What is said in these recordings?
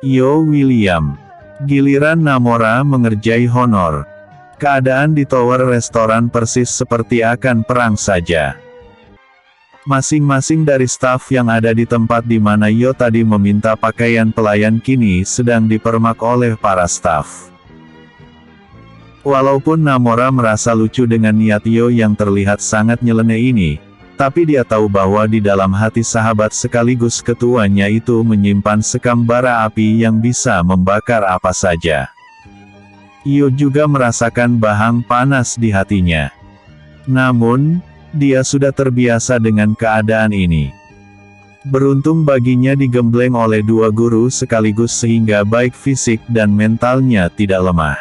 Yo William. Giliran Namora mengerjai honor. Keadaan di tower restoran persis seperti akan perang saja. Masing-masing dari staf yang ada di tempat di mana Yo tadi meminta pakaian pelayan kini sedang dipermak oleh para staf. Walaupun Namora merasa lucu dengan niat Yo yang terlihat sangat nyeleneh ini, tapi dia tahu bahwa di dalam hati sahabat sekaligus ketuanya itu menyimpan sekam bara api yang bisa membakar apa saja. Yo juga merasakan bahang panas di hatinya. Namun, dia sudah terbiasa dengan keadaan ini. Beruntung baginya digembleng oleh dua guru sekaligus sehingga baik fisik dan mentalnya tidak lemah.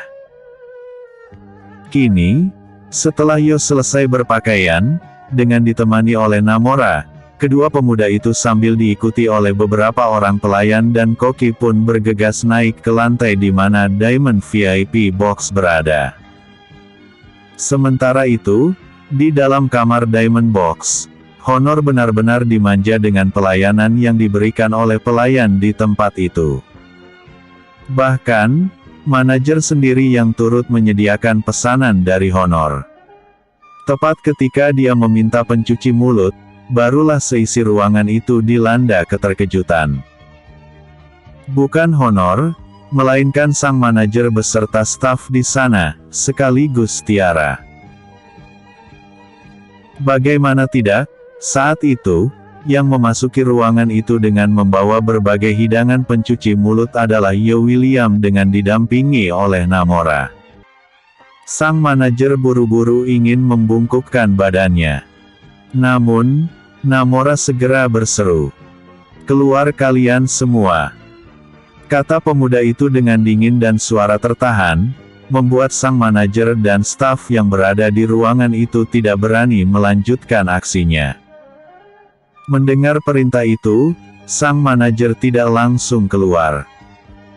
Kini, setelah Yo selesai berpakaian, dengan ditemani oleh Namora, kedua pemuda itu sambil diikuti oleh beberapa orang pelayan dan koki pun bergegas naik ke lantai di mana Diamond VIP Box berada. Sementara itu, di dalam kamar Diamond Box, Honor benar-benar dimanja dengan pelayanan yang diberikan oleh pelayan di tempat itu. Bahkan, manajer sendiri yang turut menyediakan pesanan dari Honor. Tepat ketika dia meminta pencuci mulut, barulah seisi ruangan itu dilanda keterkejutan. Bukan Honor, melainkan sang manajer beserta staf di sana, sekaligus Tiara. Bagaimana tidak, saat itu, yang memasuki ruangan itu dengan membawa berbagai hidangan pencuci mulut adalah Yo William dengan didampingi oleh Namora. Sang manajer buru-buru ingin membungkukkan badannya. Namun, Namora segera berseru, "Keluar kalian semua!" Kata pemuda itu dengan dingin dan suara tertahan, membuat sang manajer dan staf yang berada di ruangan itu tidak berani melanjutkan aksinya. Mendengar perintah itu, sang manajer tidak langsung keluar.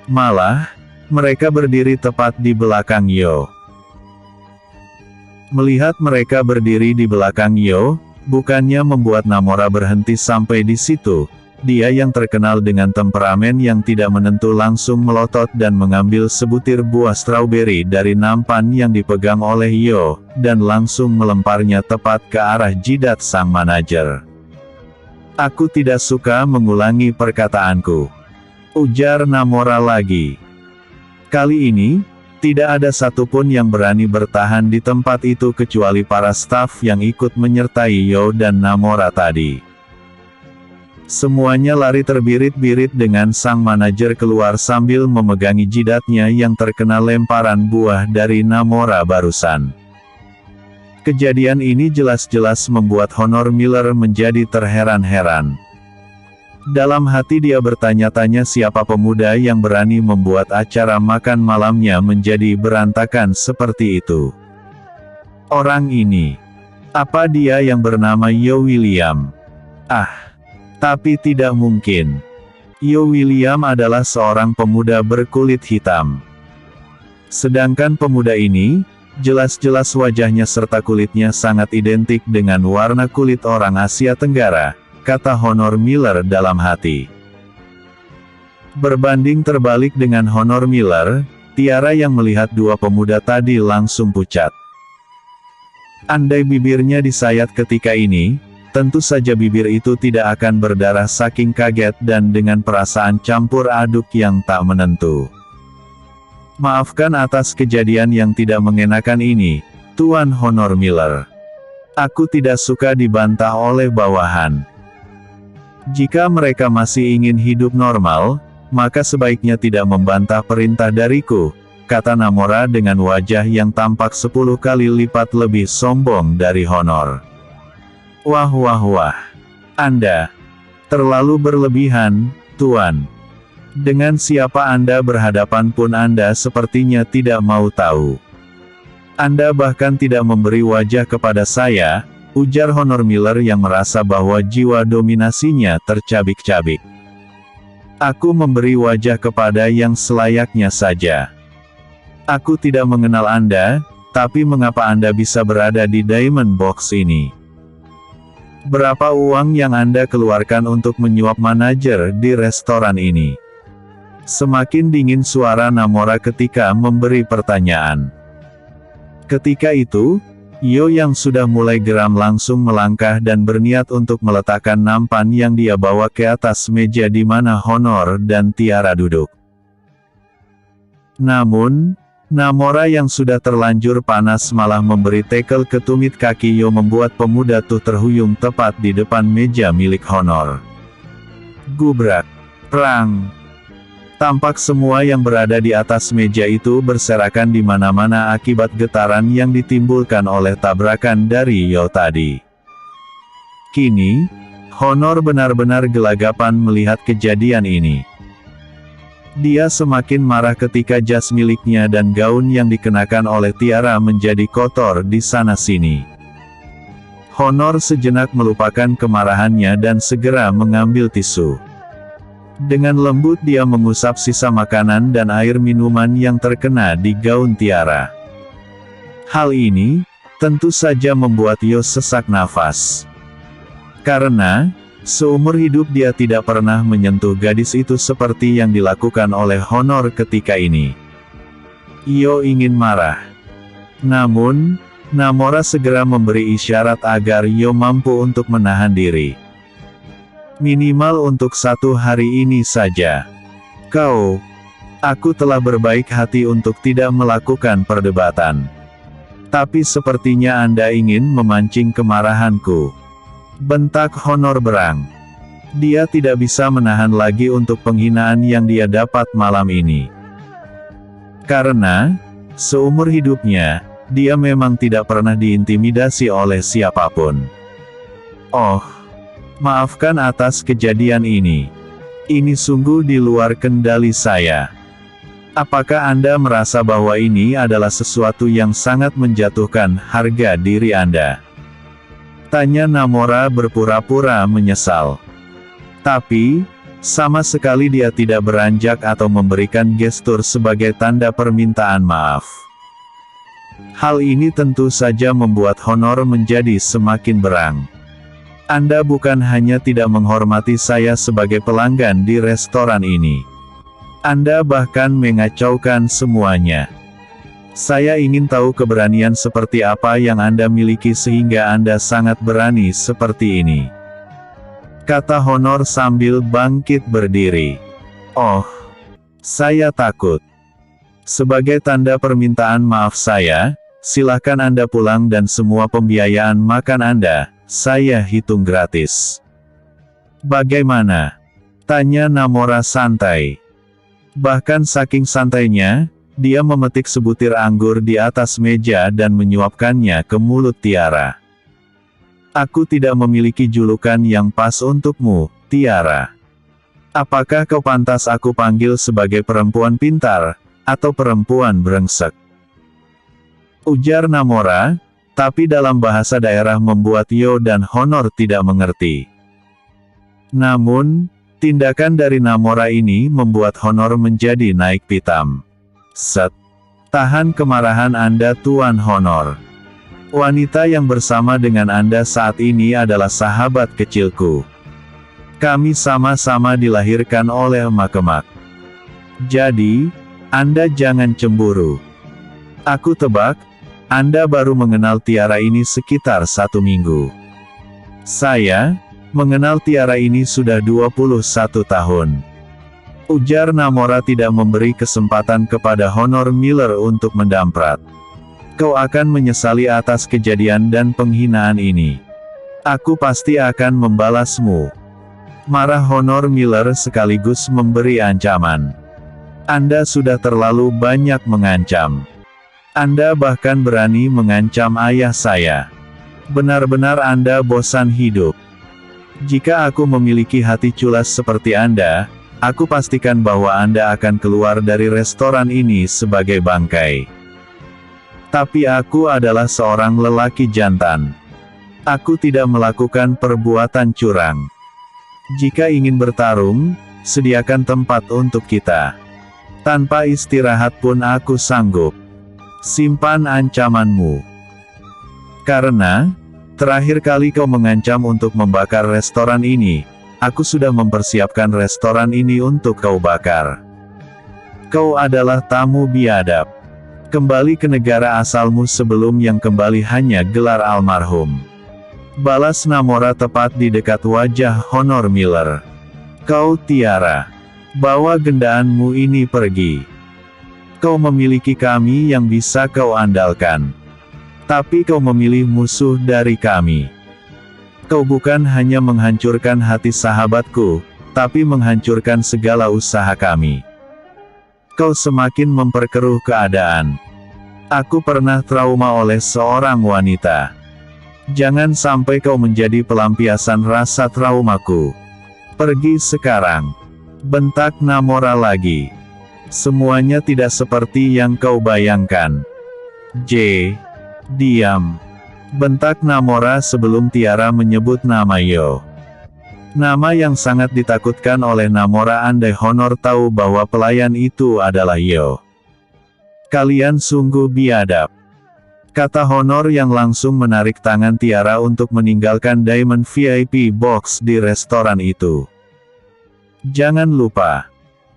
Malah, mereka berdiri tepat di belakang Yo. Melihat mereka berdiri di belakang Yo, bukannya membuat Namora berhenti sampai di situ. Dia yang terkenal dengan temperamen yang tidak menentu langsung melotot dan mengambil sebutir buah stroberi dari nampan yang dipegang oleh Yo, dan langsung melemparnya tepat ke arah jidat sang manajer. "Aku tidak suka mengulangi perkataanku," ujar Namora lagi. Kali ini, tidak ada satupun yang berani bertahan di tempat itu kecuali para staf yang ikut menyertai Yo dan Namora tadi. Semuanya lari terbirit-birit dengan sang manajer keluar sambil memegangi jidatnya yang terkena lemparan buah dari Namora barusan. Kejadian ini jelas-jelas membuat Honor Miller menjadi terheran-heran. Dalam hati dia bertanya-tanya siapa pemuda yang berani membuat acara makan malamnya menjadi berantakan seperti itu. Orang ini. Apa dia yang bernama Yo William? Tapi tidak mungkin. Yo William adalah seorang pemuda berkulit hitam. Sedangkan pemuda ini, jelas-jelas wajahnya serta kulitnya sangat identik dengan warna kulit orang Asia Tenggara, kata Honor Miller dalam hati. Berbanding terbalik dengan Honor Miller, Tiara yang melihat dua pemuda tadi langsung pucat. Andai bibirnya disayat ketika ini, tentu saja bibir itu tidak akan berdarah saking kaget dan dengan perasaan campur aduk yang tak menentu. "Maafkan atas kejadian yang tidak mengenakan ini, Tuan Honor Miller. Aku tidak suka dibantah oleh bawahan. Jika mereka masih ingin hidup normal, maka sebaiknya tidak membantah perintah dariku," kata Namora dengan wajah yang tampak 10 kali lipat lebih sombong dari Honor. Wah, Anda terlalu berlebihan, Tuan. Dengan siapa Anda berhadapan pun Anda sepertinya tidak mau tahu. Anda bahkan tidak memberi wajah kepada saya, ujar Honor Miller yang merasa bahwa jiwa dominasinya tercabik-cabik. "Aku memberi wajah kepada yang selayaknya saja. Aku tidak mengenal Anda, tapi mengapa Anda bisa berada di Diamond Box ini? Berapa uang yang Anda keluarkan untuk menyuap manajer di restoran ini? Semakin dingin suara Namora ketika memberi pertanyaan. Ketika itu, Yo yang sudah mulai geram langsung melangkah dan berniat untuk meletakkan nampan yang dia bawa ke atas meja di mana Honor dan Tiara duduk. Namun, Namora yang sudah terlanjur panas malah memberi tackle ke tumit kaki Yo membuat pemuda itu terhuyung tepat di depan meja milik Honor. Gubrak. Prang. Tampak semua yang berada di atas meja itu berserakan di mana-mana akibat getaran yang ditimbulkan oleh tabrakan dari Yo tadi. Kini, Honor benar-benar gelagapan melihat kejadian ini. Dia semakin marah ketika jas miliknya dan gaun yang dikenakan oleh Tiara menjadi kotor di sana-sini. Honor sejenak melupakan kemarahannya dan segera mengambil tisu. Dengan lembut dia mengusap sisa makanan dan air minuman yang terkena di gaun Tiara. Hal ini, tentu saja membuat Yo sesak nafas. Karena, seumur hidup dia tidak pernah menyentuh gadis itu seperti yang dilakukan oleh Honor ketika ini. Yo ingin marah. Namun, Namora segera memberi isyarat agar Yo mampu untuk menahan diri. Minimal untuk 1 hari ini saja. Aku telah berbaik hati untuk tidak melakukan perdebatan. Tapi sepertinya Anda ingin memancing kemarahanku. Bentak Honor berang. Dia tidak bisa menahan lagi untuk penghinaan yang dia dapat malam ini. Karena, seumur hidupnya, dia memang tidak pernah diintimidasi oleh siapapun. Oh, maafkan atas kejadian ini. Ini sungguh di luar kendali saya. Apakah Anda merasa bahwa ini adalah sesuatu yang sangat menjatuhkan harga diri Anda? Tanya Namora berpura-pura menyesal. Tapi, sama sekali dia tidak beranjak atau memberikan gestur sebagai tanda permintaan maaf. Hal ini tentu saja membuat Honor menjadi semakin berang. Anda bukan hanya tidak menghormati saya sebagai pelanggan di restoran ini. Anda bahkan mengacaukan semuanya. Saya ingin tahu keberanian seperti apa yang Anda miliki sehingga Anda sangat berani seperti ini. Kata Honor sambil bangkit berdiri. Oh, saya takut. Sebagai tanda permintaan maaf saya, silakan Anda pulang dan semua pembiayaan makan Anda, saya hitung gratis. Bagaimana? Tanya Namora santai. Bahkan saking santainya, dia memetik sebutir anggur di atas meja dan menyuapkannya ke mulut Tiara. Aku tidak memiliki julukan yang pas untukmu, Tiara. Apakah kau pantas aku panggil sebagai perempuan pintar, atau perempuan brengsek? Ujar Namora, tapi dalam bahasa daerah membuat Yo dan Honor tidak mengerti. Namun, tindakan dari Namora ini membuat Honor menjadi naik pitam. Set. Tahan kemarahan Anda Tuan Honor. Wanita yang bersama dengan Anda saat ini adalah sahabat kecilku. Kami sama-sama dilahirkan oleh emak-emak. Jadi, Anda jangan cemburu. Aku tebak, Anda baru mengenal Tiara ini sekitar 1 minggu. Saya mengenal Tiara ini sudah 21 tahun. Ujar Namora tidak memberi kesempatan kepada Honor Miller untuk mendamprat. Kau akan menyesali atas kejadian dan penghinaan ini. Aku pasti akan membalasmu. Marah Honor Miller sekaligus memberi ancaman. Anda sudah terlalu banyak mengancam. Anda bahkan berani mengancam ayah saya. Benar-benar Anda bosan hidup. Jika aku memiliki hati culas seperti Anda, aku pastikan bahwa Anda akan keluar dari restoran ini sebagai bangkai. Tapi aku adalah seorang lelaki jantan. Aku tidak melakukan perbuatan curang. Jika ingin bertarung, sediakan tempat untuk kita. Tanpa istirahat pun aku sanggup. Simpan ancamanmu. Karena, terakhir kali kau mengancam untuk membakar restoran ini, aku sudah mempersiapkan restoran ini untuk kau bakar. Kau adalah tamu biadab. Kembali ke negara asalmu sebelum yang kembali hanya gelar almarhum. Balas Namora tepat di dekat wajah Honor Miller. Kau Tiara. Bawa gendaanmu ini pergi. Kau memiliki kami yang bisa kau andalkan. Tapi kau memilih musuh dari kami. Kau bukan hanya menghancurkan hati sahabatku, tapi menghancurkan segala usaha kami. Kau semakin memperkeruh keadaan. Aku pernah trauma oleh seorang wanita. Jangan sampai kau menjadi pelampiasan rasa traumaku. Pergi sekarang. Bentak Namora lagi. Semuanya tidak seperti yang kau bayangkan. Diam. Bentak Namora sebelum Tiara menyebut nama Yo. Nama yang sangat ditakutkan oleh Namora andai Honor tahu bahwa pelayan itu adalah Yo. Kalian sungguh biadab. Kata Honor yang langsung menarik tangan Tiara untuk meninggalkan Diamond VIP Box di restoran itu. Jangan lupa.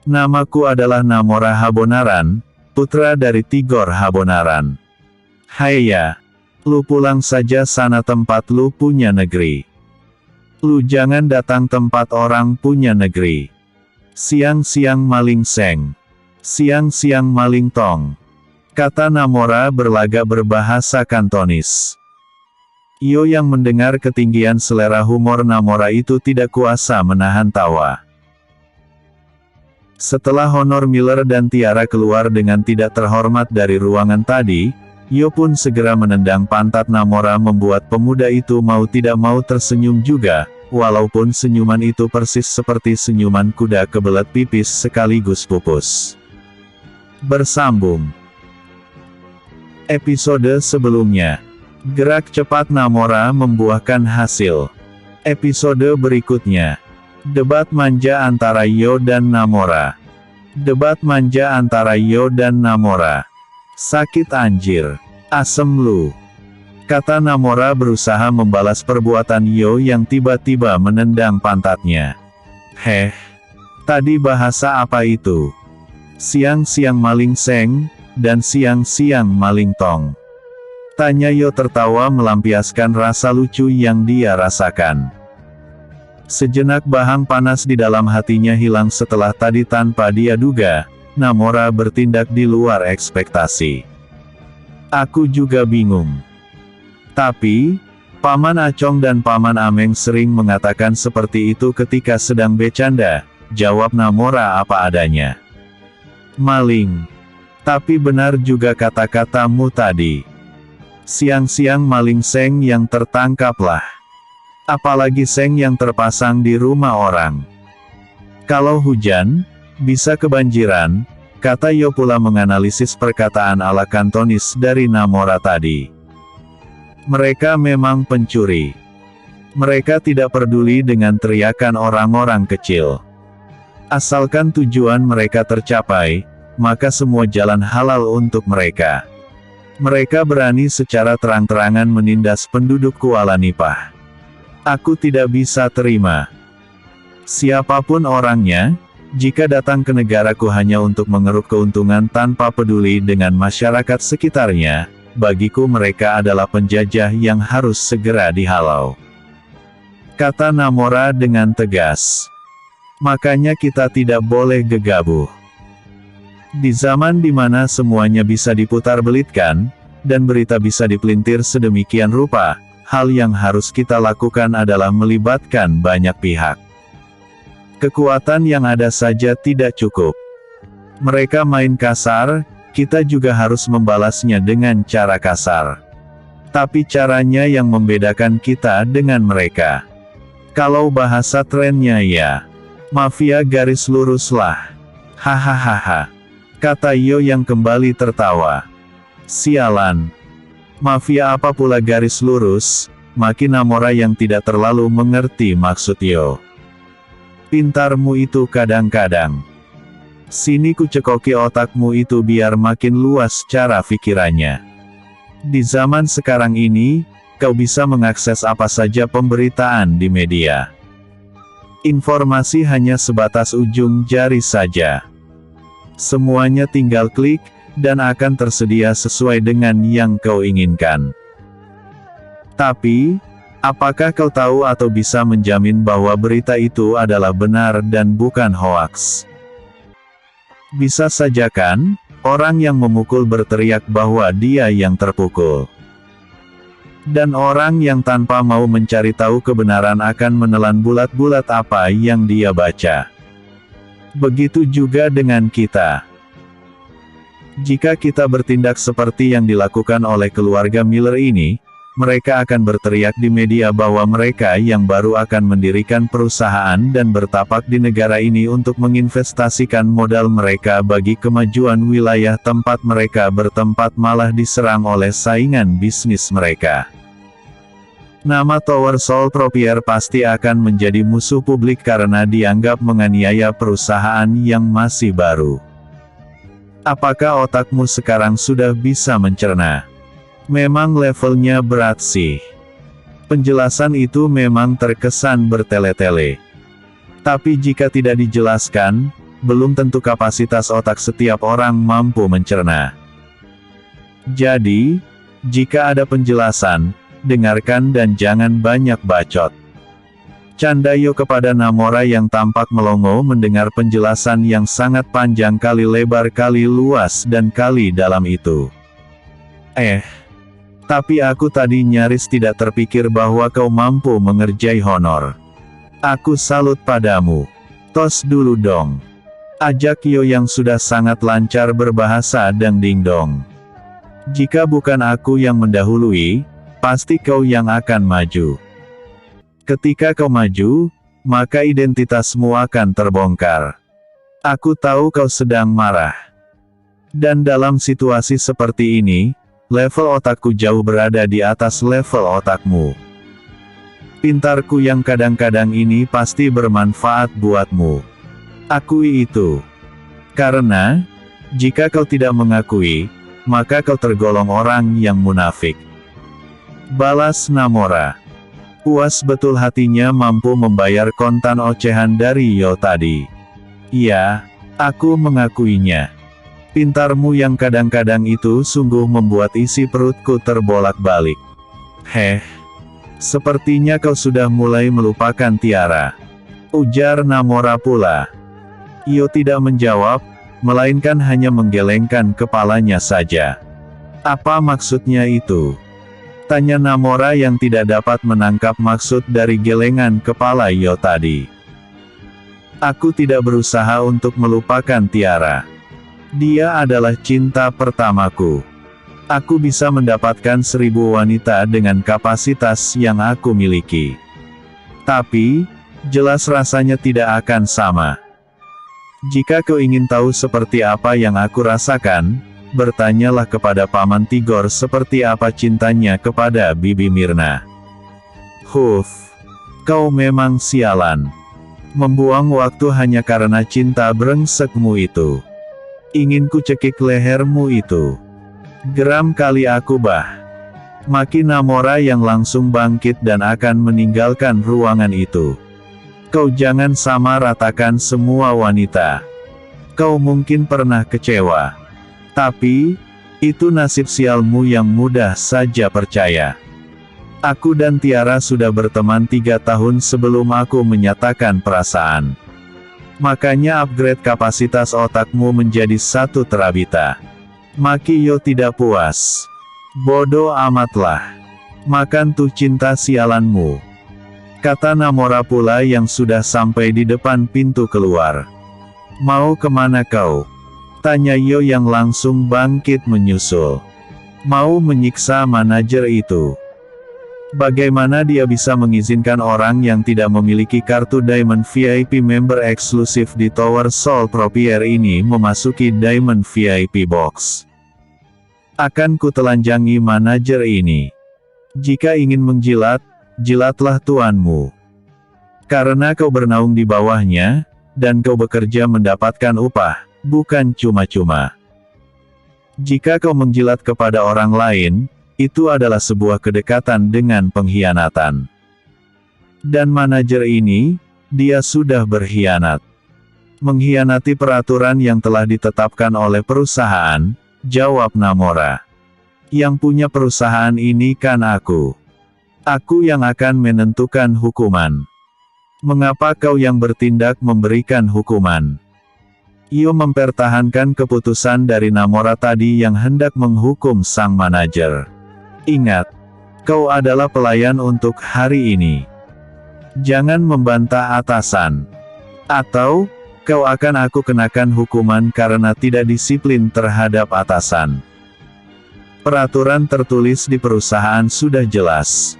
Namaku adalah Namora Habonaran, putra dari Tigor Habonaran. Haiya. Lu pulang saja sana tempat lu punya negeri. Lu jangan datang tempat orang punya negeri. Siang-siang maling seng. Siang-siang maling tong. Kata Namora berlagak berbahasa Kantonis. Yo yang mendengar ketinggian selera humor Namora itu tidak kuasa menahan tawa. Setelah Honor Miller dan Tiara keluar dengan tidak terhormat dari ruangan tadi, Yo pun segera menendang pantat Namora membuat pemuda itu mau tidak mau tersenyum juga, walaupun senyuman itu persis seperti senyuman kuda kebelet pipis sekaligus pupus. Bersambung. Episode sebelumnya. Gerak cepat Namora membuahkan hasil. Episode berikutnya. Debat manja antara Yo dan Namora. Debat manja antara Yo dan Namora. Sakit anjir. Asem lu. Kata Namora berusaha membalas perbuatan Yo yang tiba-tiba menendang pantatnya. Tadi bahasa apa itu? Siang-siang maling seng, dan siang-siang maling tong. Tanya Yo tertawa melampiaskan rasa lucu yang dia rasakan. Sejenak bahang panas di dalam hatinya hilang setelah tadi tanpa dia duga, Namora bertindak di luar ekspektasi. Aku juga bingung. Tapi, Paman Acong dan Paman Ameng sering mengatakan seperti itu ketika sedang bercanda, jawab Namora apa adanya. Maling. Tapi benar juga kata-katamu tadi. Siang-siang maling seng yang tertangkaplah. Apalagi seng yang terpasang di rumah orang. Kalau hujan, bisa kebanjiran, kata Yo pula menganalisis perkataan ala Kantonis dari Namora tadi. Mereka memang pencuri. Mereka tidak peduli dengan teriakan orang-orang kecil. Asalkan tujuan mereka tercapai, maka semua jalan halal untuk mereka. Mereka berani secara terang-terangan menindas penduduk Kuala Nipah. Aku tidak bisa terima. Siapapun orangnya, jika datang ke negaraku hanya untuk mengeruk keuntungan tanpa peduli dengan masyarakat sekitarnya, bagiku mereka adalah penjajah yang harus segera dihalau. Kata Namora dengan tegas. Makanya kita tidak boleh gegabah. Di zaman di mana semuanya bisa diputar-belitkan, dan berita bisa dipelintir sedemikian rupa, hal yang harus kita lakukan adalah melibatkan banyak pihak. Kekuatan yang ada saja tidak cukup. Mereka main kasar, kita juga harus membalasnya dengan cara kasar. Tapi caranya yang membedakan kita dengan mereka. Kalau bahasa trennya ya, mafia garis lurus lah. Hahaha. Kata Yo yang kembali tertawa. Sialan. Mafia apa pula garis lurus, makin Namora yang tidak terlalu mengerti maksud Yo. Pintarmu itu kadang-kadang. Sini ku cekoki otakmu itu biar makin luas cara pikirannya. Di zaman sekarang ini, kau bisa mengakses apa saja pemberitaan di media. Informasi hanya sebatas ujung jari saja. Semuanya tinggal klik, dan akan tersedia sesuai dengan yang kau inginkan. Tapi, apakah kau tahu atau bisa menjamin bahwa berita itu adalah benar dan bukan hoaks? Bisa saja kan, orang yang memukul berteriak bahwa dia yang terpukul. Dan orang yang tanpa mau mencari tahu kebenaran akan menelan bulat-bulat apa yang dia baca. Begitu juga dengan kita. Jika kita bertindak seperti yang dilakukan oleh keluarga Miller ini, mereka akan berteriak di media bahwa mereka yang baru akan mendirikan perusahaan dan bertapak di negara ini untuk menginvestasikan modal mereka bagi kemajuan wilayah tempat mereka bertempat malah diserang oleh saingan bisnis mereka. Nama Tower Sole Proprietary pasti akan menjadi musuh publik karena dianggap menganiaya perusahaan yang masih baru. Apakah otakmu sekarang sudah bisa mencerna? Memang levelnya berat sih. Penjelasan itu memang terkesan bertele-tele. Tapi jika tidak dijelaskan, belum tentu kapasitas otak setiap orang mampu mencerna. Jadi, jika ada penjelasan, dengarkan dan jangan banyak bacot. Candayo kepada Namora yang tampak melongo mendengar penjelasan yang sangat panjang kali lebar kali luas dan kali dalam itu. Tapi aku tadi nyaris tidak terpikir bahwa kau mampu mengerjai honor. Aku salut padamu. Tos dulu dong. Ajak Yo yang sudah sangat lancar berbahasa dangdingdong. Jika bukan aku yang mendahului, pasti kau yang akan maju. Ketika kau maju, maka identitasmu akan terbongkar. Aku tahu kau sedang marah. Dan dalam situasi seperti ini, level otakku jauh berada di atas level otakmu. Pintarku yang kadang-kadang ini pasti bermanfaat buatmu. Akui itu. Karena, jika kau tidak mengakui, maka kau tergolong orang yang munafik. Balas Namora. Puas betul hatinya mampu membayar kontan ocehan dari Yo tadi. Iya, aku mengakuinya. Pintarmu yang kadang-kadang itu sungguh membuat isi perutku terbolak-balik. Sepertinya kau sudah mulai melupakan Tiara. Ujar Namora pula. Yo tidak menjawab, melainkan hanya menggelengkan kepalanya saja. Apa maksudnya itu? Tanya Namora yang tidak dapat menangkap maksud dari gelengan kepala Yo tadi. Aku tidak berusaha untuk melupakan Tiara. Dia adalah cinta pertamaku. Aku bisa mendapatkan 1000 wanita dengan kapasitas yang aku miliki. Tapi, jelas rasanya tidak akan sama. Jika kau ingin tahu seperti apa yang aku rasakan, bertanyalah kepada Paman Tigor seperti apa cintanya kepada Bibi Mirna. Kau memang sialan. Membuang waktu hanya karena cinta brengsekmu itu. Ingin ku cekik lehermu itu. Geram kali aku bah. Maki Namora yang langsung bangkit dan akan meninggalkan ruangan itu. Kau jangan sama ratakan semua wanita. Kau mungkin pernah kecewa. Tapi, itu nasib sialmu yang mudah saja percaya. Aku dan Tiara sudah berteman 3 tahun sebelum aku menyatakan perasaan. Makanya upgrade kapasitas otakmu menjadi 1 terabita. Maki Yo tidak puas. Bodoh amatlah. Makan tuh cinta sialanmu. Kata Namora pula yang sudah sampai di depan pintu keluar. Mau kemana kau? Tanya Yo yang langsung bangkit menyusul. Mau menyiksa manajer itu. Bagaimana dia bisa mengizinkan orang yang tidak memiliki kartu Diamond VIP member eksklusif di Tower Sole Proprietary ini memasuki Diamond VIP Box? Akan kutelanjangi manajer ini. Jika ingin menjilat, jilatlah tuanmu. Karena kau bernaung di bawahnya, dan kau bekerja mendapatkan upah. Bukan cuma-cuma. Jika kau menjilat kepada orang lain, itu adalah sebuah kedekatan dengan pengkhianatan. Dan manajer ini, dia sudah berkhianat. Mengkhianati peraturan yang telah ditetapkan oleh perusahaan, jawab Namora. Yang punya perusahaan ini kan aku. Aku yang akan menentukan hukuman. Mengapa kau yang bertindak memberikan hukuman? Io mempertahankan keputusan dari Namora tadi yang hendak menghukum sang manajer. Ingat, kau adalah pelayan untuk hari ini. Jangan membantah atasan. Atau, kau akan aku kenakan hukuman karena tidak disiplin terhadap atasan. Peraturan tertulis di perusahaan sudah jelas.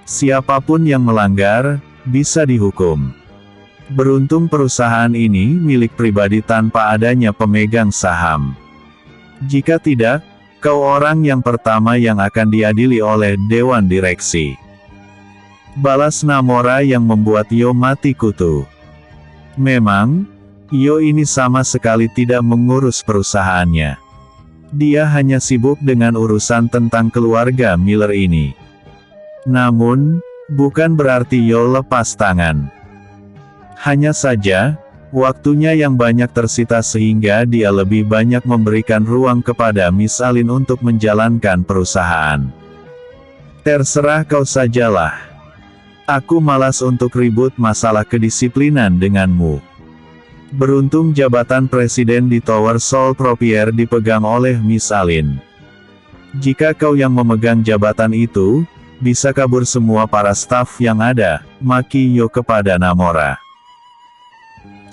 Siapapun yang melanggar, bisa dihukum. Beruntung perusahaan ini milik pribadi tanpa adanya pemegang saham. Jika tidak, kau orang yang pertama yang akan diadili oleh Dewan Direksi. Balas Namora yang membuat Io mati kutu. Memang, Io ini sama sekali tidak mengurus perusahaannya. Dia hanya sibuk dengan urusan tentang keluarga Miller ini. Namun, bukan berarti Io lepas tangan. Hanya saja, waktunya yang banyak tersita sehingga dia lebih banyak memberikan ruang kepada Miss Alin untuk menjalankan perusahaan. Terserah kau sajalah. Aku malas untuk ribut masalah kedisiplinan denganmu. Beruntung jabatan presiden di Tower Sol Propier dipegang oleh Miss Alin. Jika kau yang memegang jabatan itu, bisa kabur semua para staf yang ada, maki Io kepada Namora.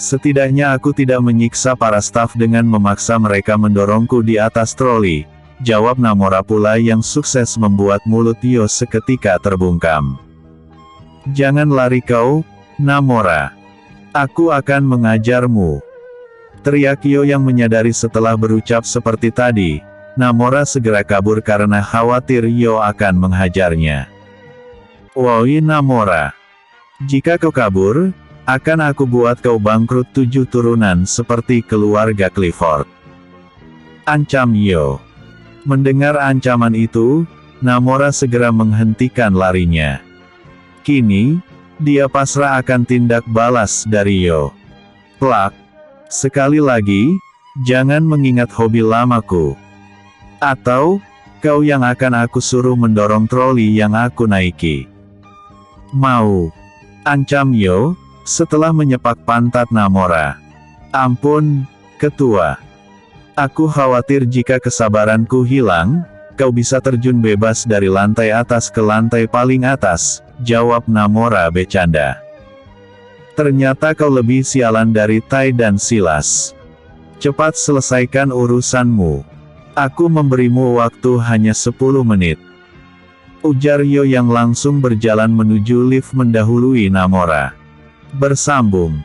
Setidaknya aku tidak menyiksa para staf dengan memaksa mereka mendorongku di atas troli, jawab Namora pula yang sukses membuat mulut Io seketika terbungkam. Jangan lari kau, Namora. Aku akan mengajarmu. Teriak Io yang menyadari setelah berucap seperti tadi, Namora segera kabur karena khawatir Io akan menghajarnya. Woi Namora. Jika kau kabur, akan aku buat kau bangkrut 7 turunan seperti keluarga Clifford. Ancam Io. Mendengar ancaman itu, Namora segera menghentikan larinya. Kini, dia pasrah akan tindak balas dari Io. Plak. Sekali lagi, jangan mengingat hobi lamaku. Atau, kau yang akan aku suruh mendorong troli yang aku naiki. Mau. Ancam Io, setelah menyepak pantat Namora. Ampun, ketua. Aku khawatir jika kesabaranku hilang, kau bisa terjun bebas dari lantai atas ke lantai paling atas, jawab Namora bercanda. Ternyata kau lebih sialan dari Tai dan Silas. Cepat selesaikan urusanmu. Aku memberimu waktu hanya 10 menit. Ujar Io yang langsung berjalan menuju lift mendahului Namora. Bersambung.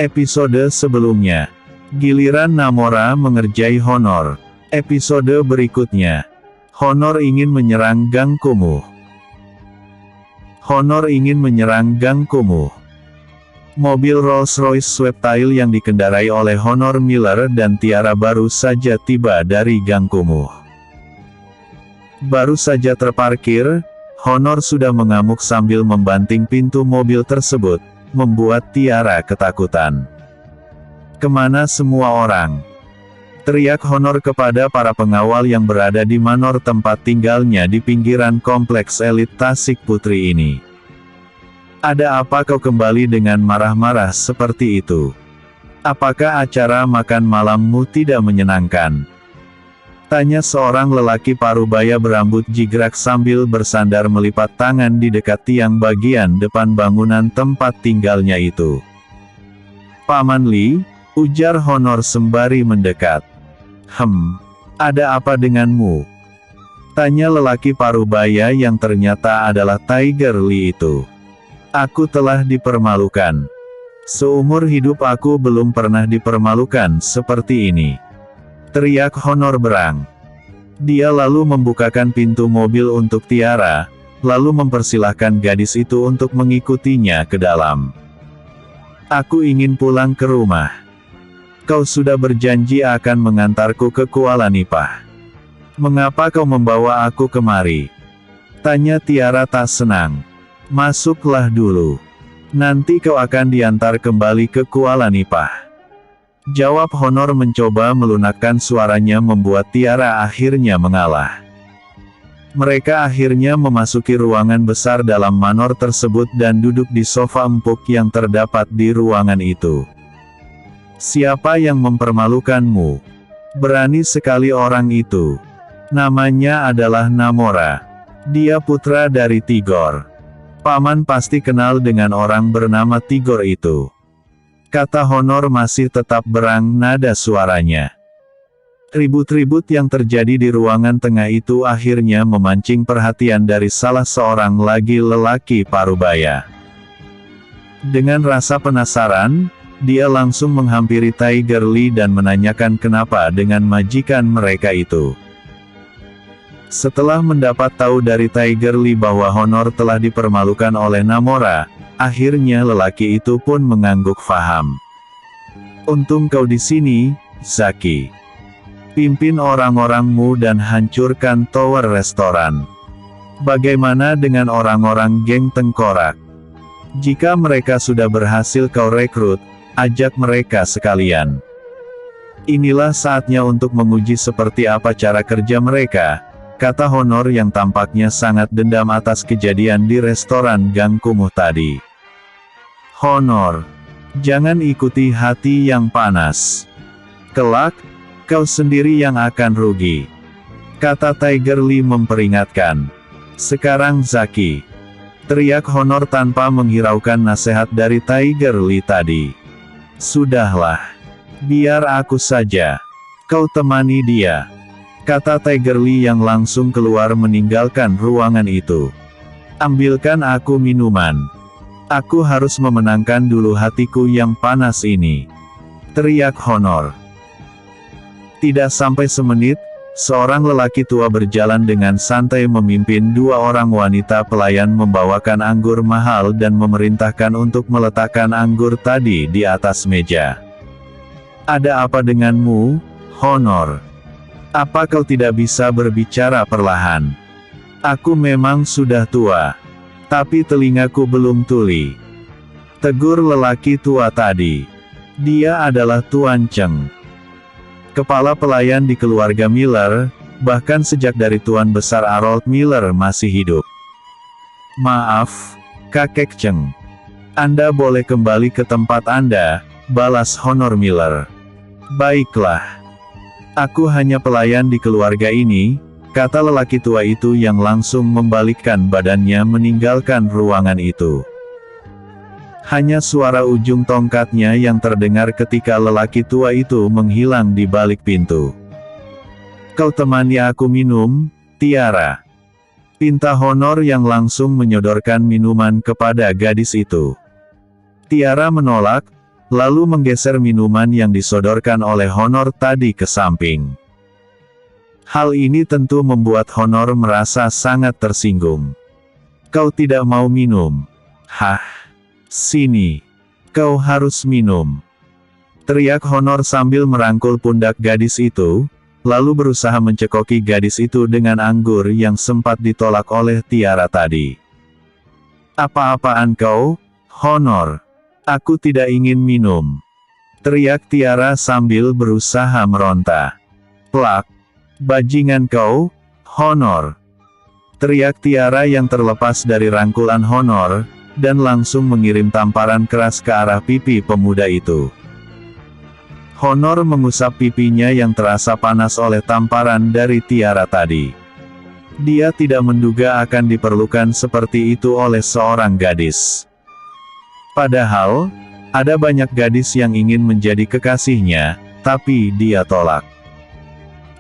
Episode sebelumnya. Giliran Namora mengerjai Honor. Episode berikutnya. Honor ingin menyerang Gang Kumuh. Honor ingin menyerang Gang Kumuh. Mobil Rolls-Royce Sweptail yang dikendarai oleh Honor Miller dan Tiara baru saja tiba dari Gang Kumuh. Baru saja terparkir, Honor sudah mengamuk sambil membanting pintu mobil tersebut, membuat Tiara ketakutan. Kemana semua orang? Teriak Honor kepada para pengawal yang berada di manor tempat tinggalnya di pinggiran kompleks elit Tasik Putri ini. Ada apa kau kembali dengan marah-marah seperti itu? Apakah acara makan malammu tidak menyenangkan? Tanya seorang lelaki parubaya berambut jigrak sambil bersandar melipat tangan di dekat tiang bagian depan bangunan tempat tinggalnya itu. Paman Li, ujar Honor sembari mendekat. Ada apa denganmu? Tanya lelaki parubaya yang ternyata adalah Tiger Li itu. Aku telah dipermalukan. Seumur hidup aku belum pernah dipermalukan seperti ini. Teriak Honor berang. Dia lalu membukakan pintu mobil untuk Tiara, lalu mempersilahkan gadis itu untuk mengikutinya ke dalam. Aku ingin pulang ke rumah. Kau sudah berjanji akan mengantarku ke Kuala Nipah. Mengapa kau membawa aku kemari? Tanya Tiara tak senang. Masuklah dulu. Nanti kau akan diantar kembali ke Kuala Nipah. Jawab Honor mencoba melunakkan suaranya membuat Tiara akhirnya mengalah. Mereka akhirnya memasuki ruangan besar dalam manor tersebut dan duduk di sofa empuk yang terdapat di ruangan itu. Siapa yang mempermalukanmu? Berani sekali orang itu. Namanya adalah Namora. Dia putra dari Tigor. Paman pasti kenal dengan orang bernama Tigor itu. Kata Honor masih tetap berang nada suaranya. Ribut-ribut yang terjadi di ruangan tengah itu akhirnya memancing perhatian dari salah seorang lagi lelaki parubaya. Dengan rasa penasaran, dia langsung menghampiri Tiger Lee dan menanyakan kenapa dengan majikan mereka itu. Setelah mendapat tahu dari Tiger Lee bahwa Honor telah dipermalukan oleh Namora, akhirnya lelaki itu pun mengangguk faham. Untung kau di sini, Zaki. Pimpin orang-orangmu dan hancurkan tower restoran. Bagaimana dengan orang-orang geng tengkorak? Jika mereka sudah berhasil kau rekrut, ajak mereka sekalian. Inilah saatnya untuk menguji seperti apa cara kerja mereka, kata Honor yang tampaknya sangat dendam atas kejadian di restoran Gang Kumuh tadi. Honor, jangan ikuti hati yang panas. Kelak, kau sendiri yang akan rugi. Kata Tiger Lee memperingatkan. Sekarang Zaki. Teriak Honor tanpa menghiraukan nasihat dari Tiger Lee tadi. Sudahlah. Biar aku saja. Kau temani dia. Kata Tiger Lee yang langsung keluar meninggalkan ruangan itu. Ambilkan aku minuman. Aku harus memenangkan dulu hatiku yang panas ini. Teriak Honor. Tidak sampai semenit, seorang lelaki tua berjalan dengan santai memimpin dua orang wanita pelayan membawakan anggur mahal dan memerintahkan untuk meletakkan anggur tadi di atas meja. Ada apa denganmu, Honor? Apa kau tidak bisa berbicara perlahan? Aku memang sudah tua, tapi telingaku belum tuli. Tegur lelaki tua tadi. Dia adalah Tuan Cheng. Kepala pelayan di keluarga Miller, bahkan sejak dari Tuan Besar Harold Miller masih hidup. Maaf, Kakek Cheng. Anda boleh kembali ke tempat Anda, balas Honor Miller. Baiklah. Aku hanya pelayan di keluarga ini, kata lelaki tua itu yang langsung membalikkan badannya meninggalkan ruangan itu. Hanya suara ujung tongkatnya yang terdengar ketika lelaki tua itu menghilang di balik pintu. Kau temani aku minum, Tiara. Pinta Honor yang langsung menyodorkan minuman kepada gadis itu. Tiara menolak, lalu menggeser minuman yang disodorkan oleh Honor tadi ke samping. Hal ini tentu membuat Honor merasa sangat tersinggung. Kau tidak mau minum? Hah? Sini. Kau harus minum. Teriak Honor sambil merangkul pundak gadis itu, lalu berusaha mencekoki gadis itu dengan anggur yang sempat ditolak oleh Tiara tadi. Apa-apaan kau, Honor? Aku tidak ingin minum. Teriak Tiara sambil berusaha meronta. Plak. Bajingan kau, Honor. Teriak Tiara yang terlepas dari rangkulan Honor, dan langsung mengirim tamparan keras ke arah pipi pemuda itu. Honor mengusap pipinya yang terasa panas oleh tamparan dari Tiara tadi. Dia tidak menduga akan diperlukan seperti itu oleh seorang gadis. Padahal, ada banyak gadis yang ingin menjadi kekasihnya, tapi dia tolak.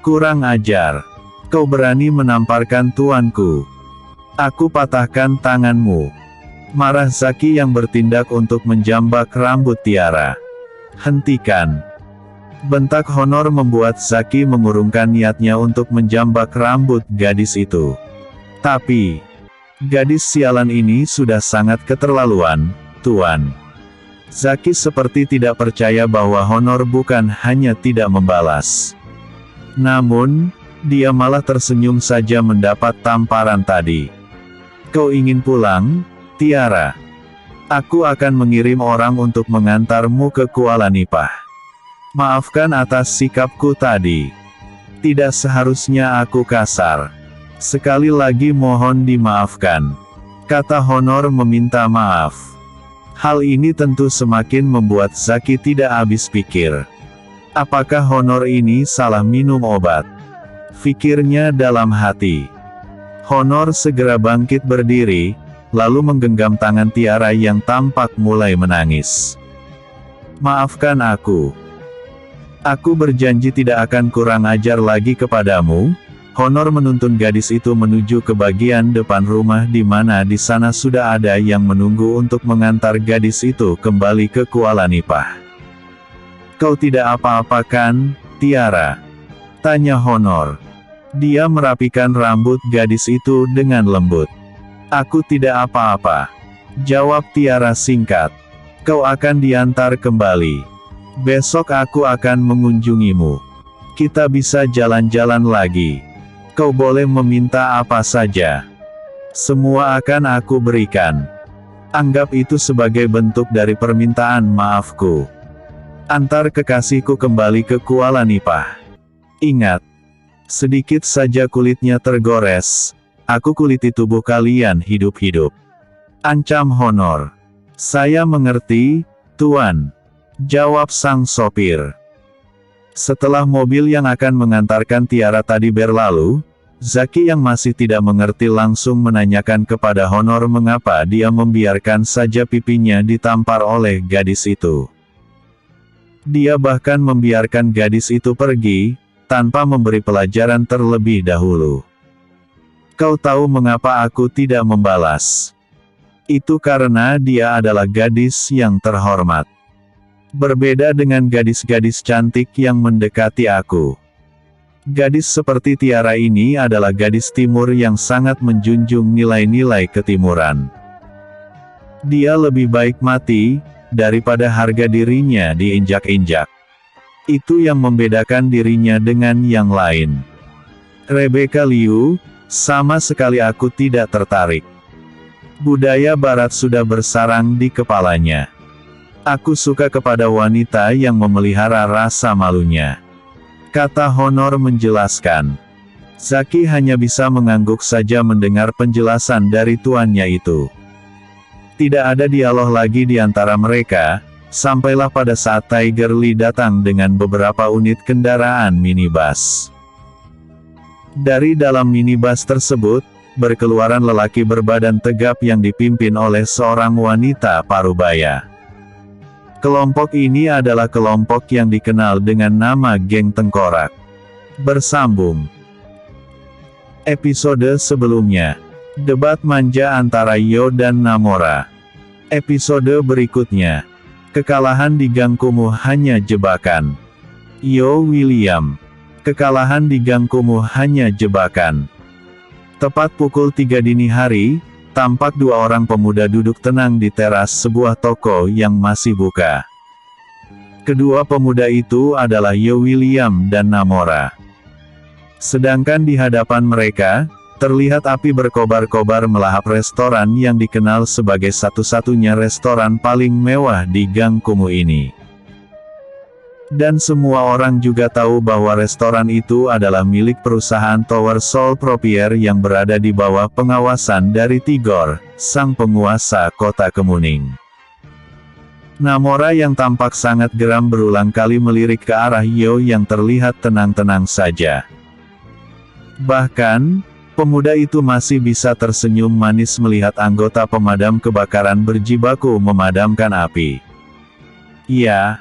Kurang ajar. Kau berani menamparkan tuanku. Aku patahkan tanganmu. Marah Zaki yang bertindak untuk menjambak rambut Tiara. Hentikan. Bentak Honor membuat Zaki mengurungkan niatnya untuk menjambak rambut gadis itu. Tapi, gadis sialan ini sudah sangat keterlaluan, Tuan. Zaki seperti tidak percaya bahwa Honor bukan hanya tidak membalas. Namun, dia malah tersenyum saja mendapat tamparan tadi. Kau ingin pulang, Tiara? Aku akan mengirim orang untuk mengantarmu ke Kuala Nipah. Maafkan atas sikapku tadi. Tidak seharusnya aku kasar. Sekali lagi mohon dimaafkan. Kata Honor meminta maaf. Hal ini tentu semakin membuat Zaki tidak habis pikir. Apakah Honor ini salah minum obat? Fikirnya dalam hati. Honor segera bangkit berdiri, lalu menggenggam tangan Tiara yang tampak mulai menangis. Maafkan aku. Aku berjanji tidak akan kurang ajar lagi kepadamu. Honor menuntun gadis itu menuju ke bagian depan rumah di mana di sana sudah ada yang menunggu untuk mengantar gadis itu kembali ke Kuala Nipah. Kau tidak apa-apa kan, Tiara? Tanya Honor. Dia merapikan rambut gadis itu dengan lembut. Aku tidak apa-apa. Jawab Tiara singkat. Kau akan diantar kembali. Besok aku akan mengunjungimu. Kita bisa jalan-jalan lagi. Kau boleh meminta apa saja. Semua akan aku berikan. Anggap itu sebagai bentuk dari permintaan maafku. Antar kekasihku kembali ke Kuala Nipah. Ingat, sedikit saja kulitnya tergores, aku kuliti tubuh kalian hidup-hidup. Ancam Honor. Saya mengerti, Tuan. Jawab sang sopir. Setelah mobil yang akan mengantarkan Tiara tadi berlalu, Zaki yang masih tidak mengerti langsung menanyakan kepada Honor mengapa dia membiarkan saja pipinya ditampar oleh gadis itu. Dia bahkan membiarkan gadis itu pergi, tanpa memberi pelajaran terlebih dahulu. Kau tahu mengapa aku tidak membalas? Itu karena dia adalah gadis yang terhormat. Berbeda dengan gadis-gadis cantik yang mendekati aku. Gadis seperti Tiara ini adalah gadis timur yang sangat menjunjung nilai-nilai ketimuran. Dia lebih baik mati, daripada harga dirinya diinjak-injak. Itu yang membedakan dirinya dengan yang lain. Rebecca Liu, sama sekali aku tidak tertarik. Budaya barat sudah bersarang di kepalanya. Aku suka kepada wanita yang memelihara rasa malunya. Kata Honor menjelaskan. Zaki hanya bisa mengangguk saja mendengar penjelasan dari tuannya itu. Tidak ada dialog lagi di antara mereka, sampailah pada saat Tiger Lee datang dengan beberapa unit kendaraan minibus. Dari dalam minibus tersebut, berkeluaran lelaki berbadan tegap yang dipimpin oleh seorang wanita parubaya. Kelompok ini adalah kelompok yang dikenal dengan nama Geng Tengkorak. Bersambung. Episode sebelumnya. Debat manja antara Yo dan Namora. Episode berikutnya. Kekalahan di Gang Kumuh hanya jebakan. Yo William. Kekalahan di Gang Kumuh hanya jebakan. Tepat pukul 3 dini hari, tampak dua orang pemuda duduk tenang di teras sebuah toko yang masih buka. Kedua pemuda itu adalah Yo William dan Namora. Sedangkan di hadapan mereka, terlihat api berkobar-kobar melahap restoran yang dikenal sebagai satu-satunya restoran paling mewah di Gang Kumuh ini. Dan semua orang juga tahu bahwa restoran itu adalah milik perusahaan Tower Soul Propier yang berada di bawah pengawasan dari Tigor, sang penguasa kota Kemuning. Namora yang tampak sangat geram berulang kali melirik ke arah Yo yang terlihat tenang-tenang saja. Bahkan, pemuda itu masih bisa tersenyum manis melihat anggota pemadam kebakaran berjibaku memadamkan api. Ya.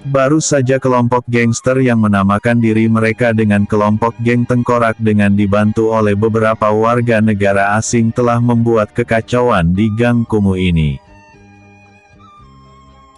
Baru saja kelompok gangster yang menamakan diri mereka dengan kelompok geng Tengkorak dengan dibantu oleh beberapa warga negara asing telah membuat kekacauan di Gang Kumuh ini.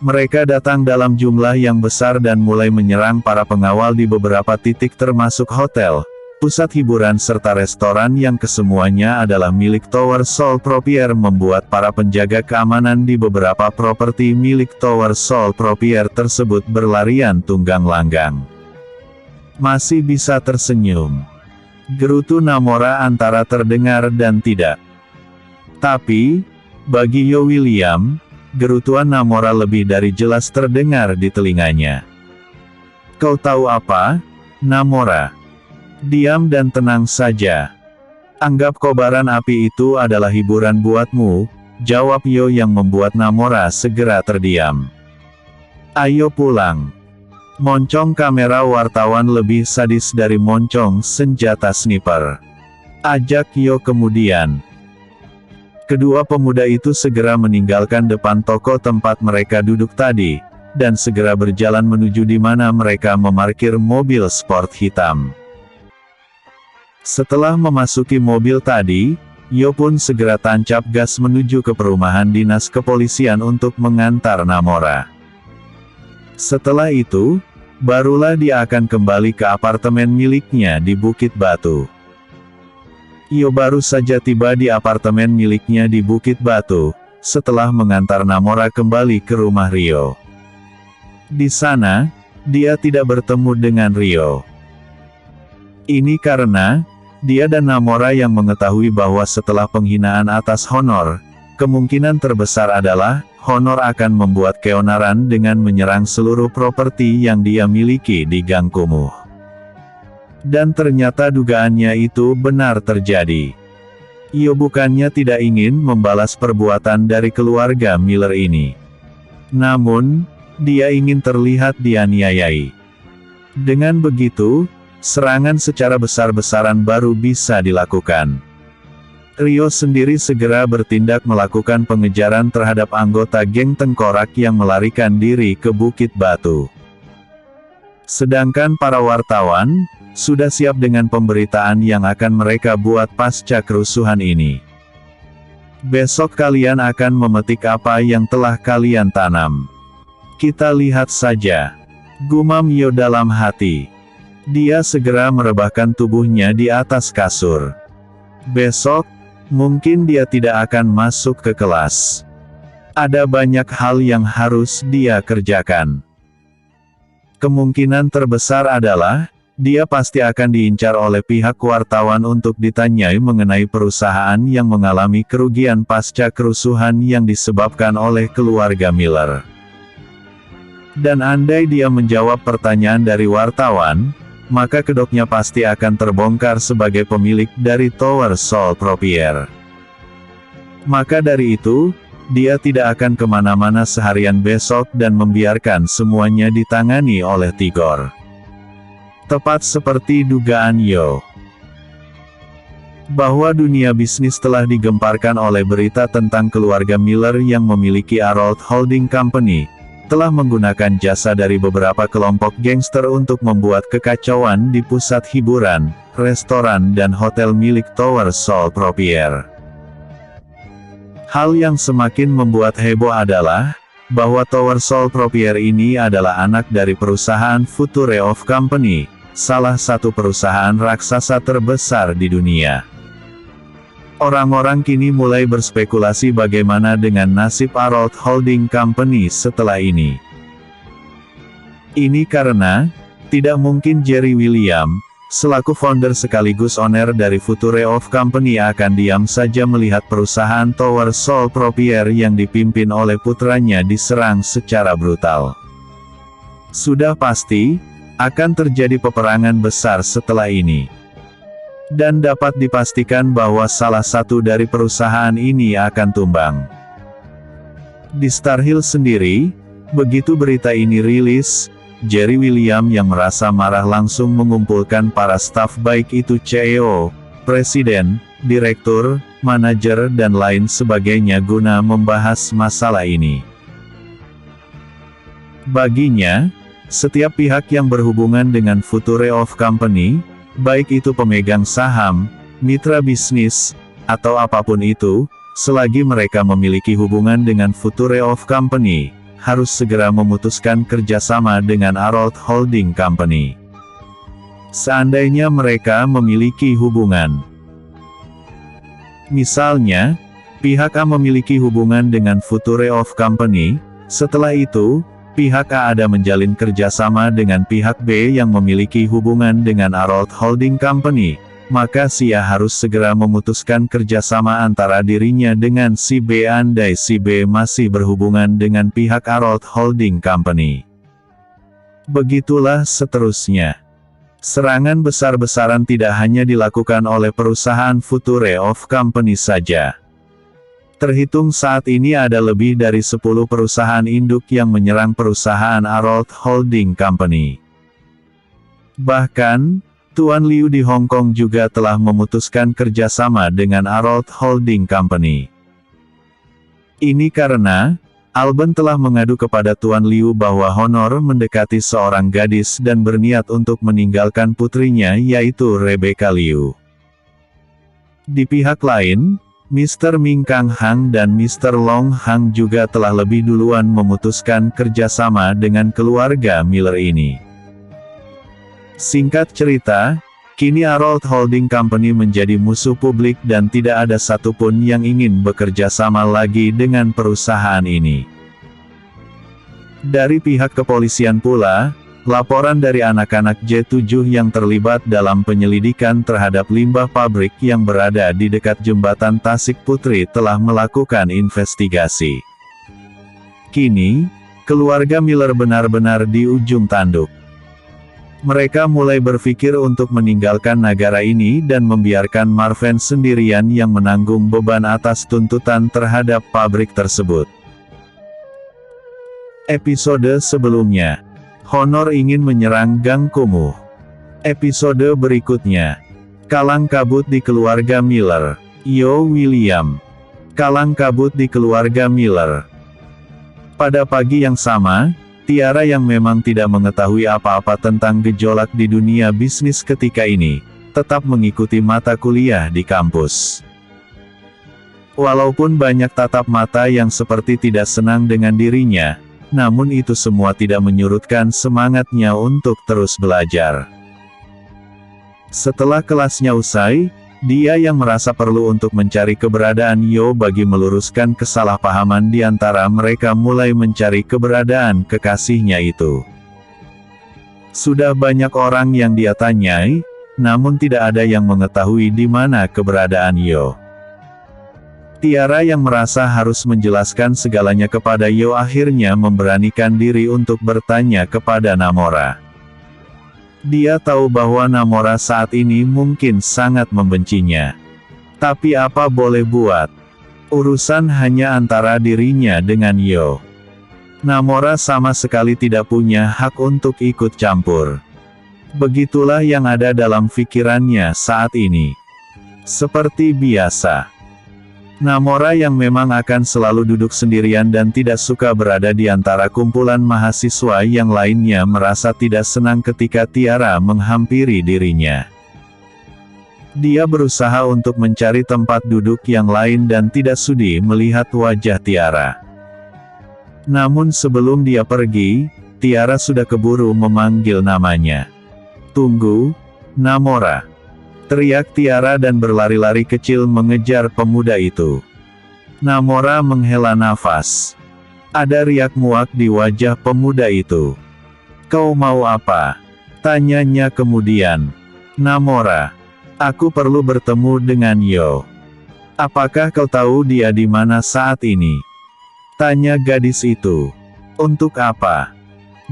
Mereka datang dalam jumlah yang besar dan mulai menyerang para pengawal di beberapa titik termasuk hotel, pusat hiburan serta restoran yang kesemuanya adalah milik Tower Soul Propier membuat para penjaga keamanan di beberapa properti milik Tower Soul Propier tersebut berlarian tunggang langgang. Masih bisa tersenyum. Gerutu Namora antara terdengar dan tidak. Tapi, Bagi Yo William, gerutuan Namora lebih dari jelas terdengar di telinganya. "Kau tahu apa, Namora? Diam dan tenang saja. Anggap kobaran api itu adalah hiburan buatmu," jawab Yo yang membuat Namora segera terdiam. "Ayo pulang." Moncong kamera wartawan lebih sadis dari moncong senjata sniper, ajak Yo kemudian. Kedua pemuda itu segera meninggalkan depan toko tempat mereka duduk tadi, dan segera berjalan menuju di mana mereka memarkir mobil sport hitam. Setelah memasuki mobil tadi, Yo pun segera tancap gas menuju ke perumahan dinas kepolisian untuk mengantar Namora. Setelah itu, barulah dia akan kembali ke apartemen miliknya di Bukit Batu. Yo baru saja tiba di apartemen miliknya di Bukit Batu, setelah mengantar Namora kembali ke rumah Rio. Di sana, dia tidak bertemu dengan Rio. Ini karena, dia dan Namora yang mengetahui bahwa setelah penghinaan atas Honor, kemungkinan terbesar adalah, Honor akan membuat keonaran dengan menyerang seluruh properti yang dia miliki di Gang Kumuh. Dan ternyata dugaannya itu benar terjadi. Yo bukannya tidak ingin membalas perbuatan dari keluarga Miller ini. Namun, dia ingin terlihat dianiayai. Dengan begitu, serangan secara besar-besaran baru bisa dilakukan. Rio sendiri segera bertindak melakukan pengejaran terhadap anggota geng tengkorak yang melarikan diri ke Bukit Batu. Sedangkan para wartawan, sudah siap dengan pemberitaan yang akan mereka buat pasca kerusuhan ini. Besok kalian akan memetik apa yang telah kalian tanam. Kita lihat saja, gumam Yo dalam hati. Dia segera merebahkan tubuhnya di atas kasur. Besok, mungkin dia tidak akan masuk ke kelas. Ada banyak hal yang harus dia kerjakan. Kemungkinan terbesar adalah, dia pasti akan diincar oleh pihak wartawan untuk ditanyai mengenai perusahaan yang mengalami kerugian pasca kerusuhan yang disebabkan oleh keluarga Miller. Dan andai dia menjawab pertanyaan dari wartawan, maka kedoknya pasti akan terbongkar sebagai pemilik dari Tower Sol Propier. Maka dari itu, dia tidak akan kemana-mana seharian besok dan membiarkan semuanya ditangani oleh Tigor. Tepat seperti dugaan Yo. Bahwa dunia bisnis telah digemparkan oleh berita tentang keluarga Miller yang memiliki Arrold Holding Company, telah menggunakan jasa dari beberapa kelompok gangster untuk membuat kekacauan di pusat hiburan, restoran dan hotel milik Tower Sol Propier. Hal yang semakin membuat heboh adalah, bahwa Tower Sol Propier ini adalah anak dari perusahaan Future of Company, salah satu perusahaan raksasa terbesar di dunia. Orang-orang kini mulai berspekulasi bagaimana dengan nasib Arrold Holding Company setelah ini. Ini karena, tidak mungkin Jerry William, selaku founder sekaligus owner dari Future of Company akan diam saja melihat perusahaan Tower Sol Propier yang dipimpin oleh putranya diserang secara brutal. Sudah pasti, akan terjadi peperangan besar setelah ini. Dan dapat dipastikan bahwa salah satu dari perusahaan ini akan tumbang. Di Star Hill sendiri, begitu berita ini rilis, Jerry William yang merasa marah langsung mengumpulkan para staf baik itu CEO, presiden, direktur, manajer dan lain sebagainya guna membahas masalah ini. Baginya, setiap pihak yang berhubungan dengan Future of Company, baik itu pemegang saham, mitra bisnis, atau apapun itu, selagi mereka memiliki hubungan dengan Future of Company, harus segera memutuskan kerjasama dengan Arrold Holding Company. Seandainya mereka memiliki hubungan. Misalnya, pihak A memiliki hubungan dengan Future of Company, setelah itu, pihak A ada menjalin kerjasama dengan pihak B yang memiliki hubungan dengan Arrold Holding Company, maka Sia harus segera memutuskan kerjasama antara dirinya dengan si B andai si B masih berhubungan dengan pihak Arrold Holding Company. Begitulah seterusnya. Serangan besar-besaran tidak hanya dilakukan oleh perusahaan Future of Company saja. Terhitung saat ini ada lebih dari 10 perusahaan induk yang menyerang perusahaan Arrold Holding Company. Bahkan, Tuan Liu di Hong Kong juga telah memutuskan kerjasama dengan Arrold Holding Company. Ini karena, Alban telah mengadu kepada Tuan Liu bahwa Honor mendekati seorang gadis dan berniat untuk meninggalkan putrinya yaitu Rebecca Liu. Di pihak lain, Mr. Ming Kang Hang dan Mr. Long Hang juga telah lebih duluan memutuskan kerjasama dengan keluarga Miller ini. Singkat cerita, kini Arrold Holding Company menjadi musuh publik dan tidak ada satupun yang ingin bekerja sama lagi dengan perusahaan ini. Dari pihak kepolisian pula, laporan dari anak-anak J7 yang terlibat dalam penyelidikan terhadap limbah pabrik yang berada di dekat jembatan Tasik Putri telah melakukan investigasi. Kini, keluarga Miller benar-benar di ujung tanduk. Mereka mulai berpikir untuk meninggalkan negara ini dan membiarkan Marvin sendirian yang menanggung beban atas tuntutan terhadap pabrik tersebut. Episode sebelumnya, Honor ingin menyerang Gang Kumuh. Episode berikutnya, kalang kabut di keluarga Miller. Yo William. Kalang kabut di keluarga Miller. Pada pagi yang sama, Tiara yang memang tidak mengetahui apa-apa tentang gejolak di dunia bisnis ketika ini, tetap mengikuti mata kuliah di kampus. Walaupun banyak tatap mata yang seperti tidak senang dengan dirinya, namun itu semua tidak menyurutkan semangatnya untuk terus belajar. Setelah kelasnya usai, dia yang merasa perlu untuk mencari keberadaan Yo bagi meluruskan kesalahpahaman di antara mereka mulai mencari keberadaan kekasihnya itu. Sudah banyak orang yang dia tanyai, namun tidak ada yang mengetahui di mana keberadaan Yo. Tiara yang merasa harus menjelaskan segalanya kepada Yo akhirnya memberanikan diri untuk bertanya kepada Namora. Dia tahu bahwa Namora saat ini mungkin sangat membencinya. Tapi apa boleh buat? Urusan hanya antara dirinya dengan Yo. Namora sama sekali tidak punya hak untuk ikut campur. Begitulah yang ada dalam pikirannya saat ini. Seperti biasa, Namora yang memang akan selalu duduk sendirian dan tidak suka berada di antara kumpulan mahasiswa yang lainnya merasa tidak senang ketika Tiara menghampiri dirinya. Dia berusaha untuk mencari tempat duduk yang lain dan tidak sudi melihat wajah Tiara. Namun sebelum dia pergi, Tiara sudah keburu memanggil namanya. "Tunggu, Namora!" teriak Tiara dan berlari-lari kecil mengejar pemuda itu. Namora menghela nafas. Ada riak muak di wajah pemuda itu. "Kau mau apa?" tanyanya kemudian. "Namora, aku perlu bertemu dengan Yo." "Apakah kau tahu dia di mana saat ini?" tanya gadis itu. "Untuk apa?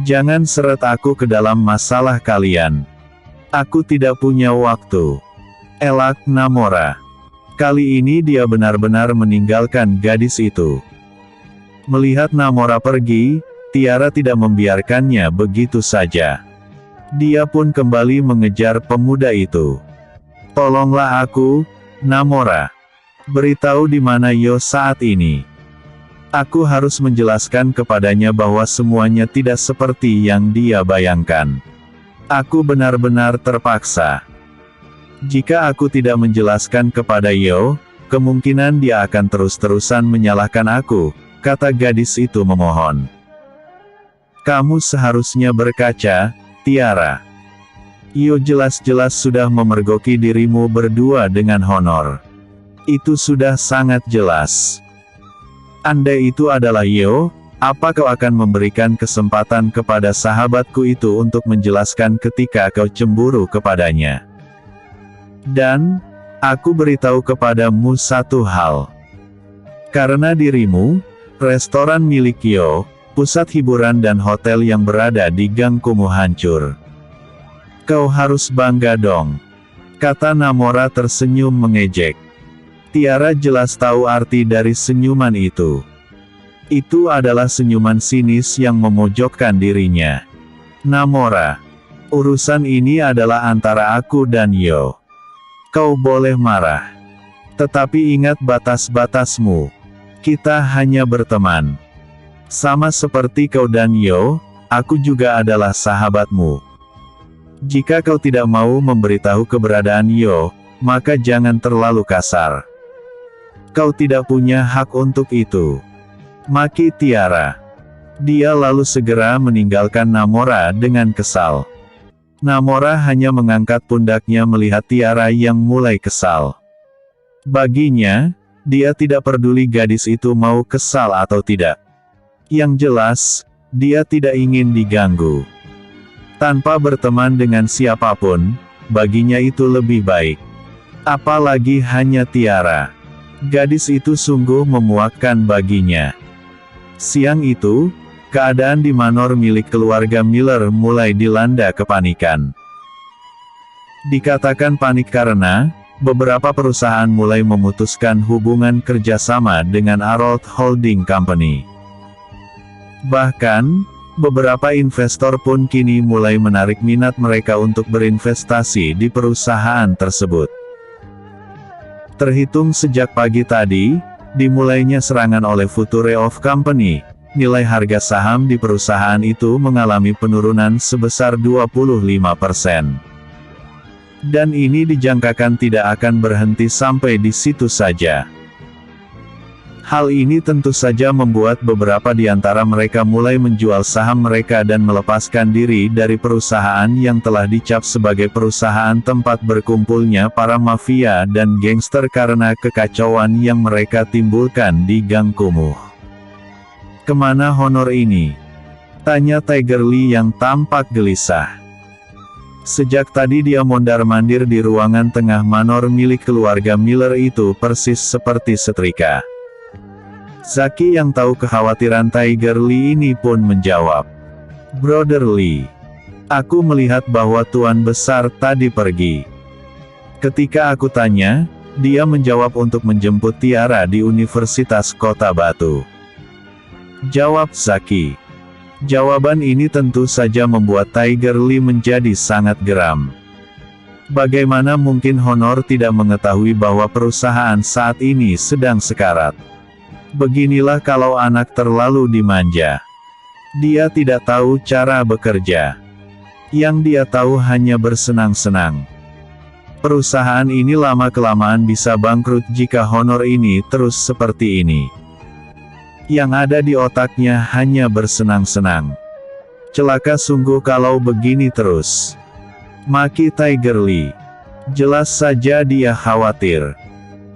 Jangan seret aku ke dalam masalah kalian. Aku tidak punya waktu," elak Namora. Kali ini dia benar-benar meninggalkan gadis itu. Melihat Namora pergi, Tiara tidak membiarkannya begitu saja. Dia pun kembali mengejar pemuda itu. "Tolonglah aku, Namora. Beritahu di mana Yo saat ini. Aku harus menjelaskan kepadanya bahwa semuanya tidak seperti yang dia bayangkan. Aku benar-benar terpaksa. Jika aku tidak menjelaskan kepada Yo, kemungkinan dia akan terus-terusan menyalahkan aku," kata gadis itu memohon. "Kamu seharusnya berkaca, Tiara. Yo jelas-jelas sudah memergoki dirimu berdua dengan Honor. Itu sudah sangat jelas. Andai itu adalah Yo, apa kau akan memberikan kesempatan kepada sahabatku itu untuk menjelaskan ketika kau cemburu kepadanya?" Dan, aku beritahu kepadamu satu hal. Karena dirimu, restoran milik Yo, pusat hiburan dan hotel yang berada di Gang Kumuh hancur. Kau harus bangga dong. Kata Namora tersenyum mengejek. Tiara jelas tahu arti dari senyuman itu. Itu adalah senyuman sinis yang memojokkan dirinya. Namora, urusan ini adalah antara aku dan Yo. Kau boleh marah. Tetapi ingat batas-batasmu. Kita hanya berteman. Sama seperti kau dan Yo, aku juga adalah sahabatmu. Jika kau tidak mau memberitahu keberadaan Yo, maka jangan terlalu kasar. Kau tidak punya hak untuk itu. Maki Tiara. Dia lalu segera meninggalkan Namora dengan kesal. Namora hanya mengangkat pundaknya melihat Tiara yang mulai kesal. Baginya, dia tidak peduli gadis itu mau kesal atau tidak. Yang jelas, dia tidak ingin diganggu. Tanpa berteman dengan siapapun, baginya itu lebih baik. Apalagi hanya Tiara. Gadis itu sungguh memuakkan baginya. Siang itu, keadaan di manor milik keluarga Miller mulai dilanda kepanikan. Dikatakan panik karena, beberapa perusahaan mulai memutuskan hubungan kerjasama dengan Arold Holding Company. Bahkan, beberapa investor pun kini mulai menarik minat mereka untuk berinvestasi di perusahaan tersebut. Terhitung sejak pagi tadi, dimulainya serangan oleh Future of Company, nilai harga saham di perusahaan itu mengalami penurunan sebesar 25%. Dan ini dijangkakan tidak akan berhenti sampai di situ saja. Hal ini tentu saja membuat beberapa di antara mereka mulai menjual saham mereka dan melepaskan diri dari perusahaan yang telah dicap sebagai perusahaan tempat berkumpulnya para mafia dan gangster karena kekacauan yang mereka timbulkan di Gang Kumuh. Kemana honor ini? Tanya Tiger Lee yang tampak gelisah. Sejak tadi dia mondar-mandir di ruangan tengah manor milik keluarga Miller itu persis seperti setrika. Zaki yang tahu kekhawatiran Tiger Lee ini pun menjawab. Brother Lee, aku melihat bahwa Tuan Besar tadi pergi. Ketika aku tanya, dia menjawab untuk menjemput Tiara di Universitas Kota Batu. Jawab Zaki. Jawaban ini tentu saja membuat Tiger Lee menjadi sangat geram. Bagaimana mungkin Honor tidak mengetahui bahwa perusahaan saat ini sedang sekarat? Beginilah kalau anak terlalu dimanja. Dia tidak tahu cara bekerja. Yang dia tahu hanya bersenang-senang. Perusahaan ini lama-kelamaan bisa bangkrut jika Honor ini terus seperti ini. Yang ada di otaknya hanya bersenang-senang. Celaka sungguh kalau begini terus. Maki Tiger Lee. Jelas saja dia khawatir.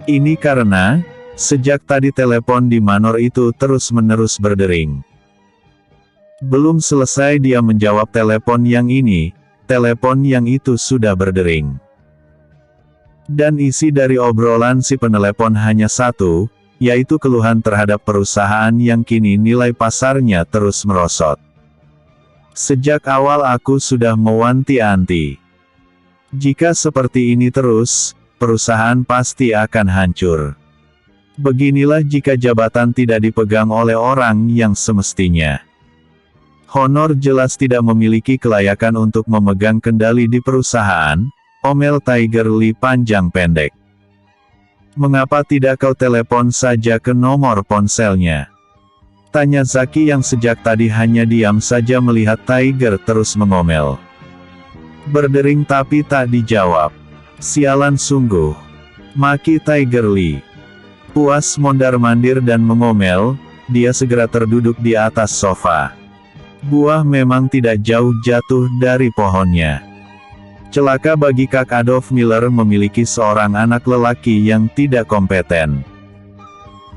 Ini karena, sejak tadi telepon di manor itu terus-menerus berdering. Belum selesai dia menjawab telepon yang ini, telepon yang itu sudah berdering. Dan isi dari obrolan si penelepon hanya satu, yaitu keluhan terhadap perusahaan yang kini nilai pasarnya terus merosot. Sejak awal aku sudah mewanti-wanti. Jika seperti ini terus, perusahaan pasti akan hancur. Beginilah jika jabatan tidak dipegang oleh orang yang semestinya. Honor jelas tidak memiliki kelayakan untuk memegang kendali di perusahaan, omel Tiger Lee panjang pendek. Mengapa tidak kau telepon saja ke nomor ponselnya? Tanya Zaki yang sejak tadi hanya diam saja melihat Tiger terus mengomel. Berdering tapi tak dijawab. Sialan sungguh. Maki Tiger Lee. Puas mondar-mandir dan mengomel, dia segera terduduk di atas sofa. Buah memang tidak jauh jatuh dari pohonnya. Celaka bagi Kak Adolf Miller memiliki seorang anak lelaki yang tidak kompeten.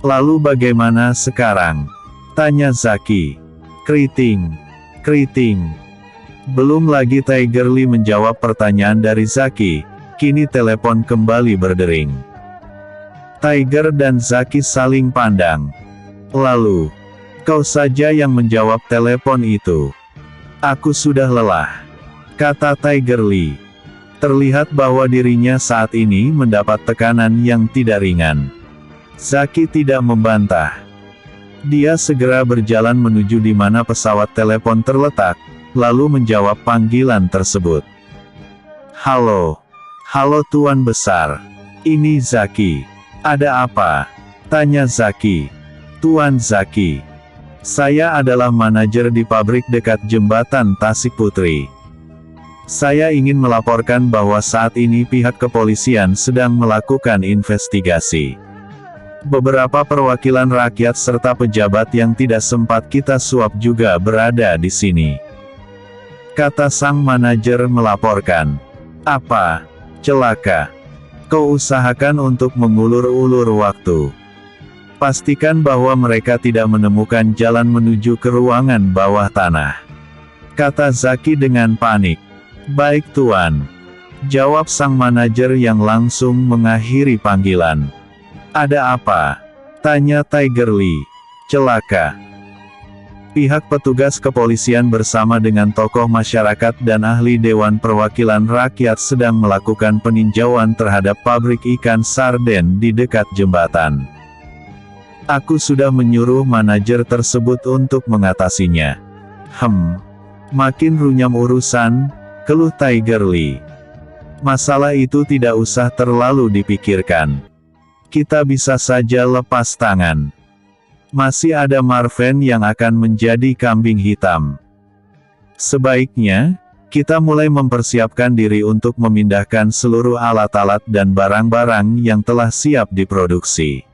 Lalu bagaimana sekarang? Tanya Zaki. Keriting. Keriting. Belum lagi Tiger Lee menjawab pertanyaan dari Zaki, Kini telepon kembali berdering. Tiger dan Zaki saling pandang. Lalu, kau saja yang menjawab telepon itu. Aku sudah lelah, kata Tiger Lee. Terlihat bahwa dirinya saat ini mendapat tekanan yang tidak ringan. Zaki tidak membantah. Dia segera berjalan menuju di mana pesawat telepon terletak, lalu menjawab panggilan tersebut. Halo. Halo Tuan Besar. Ini Zaki. Ada apa? Tanya Zaki. Tuan Zaki. Saya adalah manajer di pabrik dekat jembatan Tasik Putri. Saya ingin melaporkan bahwa saat ini pihak kepolisian sedang melakukan investigasi. Beberapa perwakilan rakyat serta pejabat yang tidak sempat kita suap juga berada di sini. Kata sang manajer melaporkan. Apa? Celaka. Kau usahakan untuk mengulur-ulur waktu. Pastikan bahwa mereka tidak menemukan jalan menuju ke ruangan bawah tanah. Kata Zaki dengan panik. Baik Tuan. Jawab sang manajer yang langsung mengakhiri panggilan. Ada apa? Tanya Tiger Lee. Celaka. Pihak petugas kepolisian bersama dengan tokoh masyarakat dan ahli Dewan Perwakilan Rakyat sedang melakukan peninjauan terhadap pabrik ikan sarden di dekat jembatan. Aku sudah menyuruh manajer tersebut untuk mengatasinya. Makin runyam urusan, keluh Tiger Lee. Masalah itu tidak usah terlalu dipikirkan. Kita bisa saja lepas tangan. Masih ada Marvin yang akan menjadi kambing hitam. Sebaiknya, kita mulai mempersiapkan diri untuk memindahkan seluruh alat-alat dan barang-barang yang telah siap diproduksi.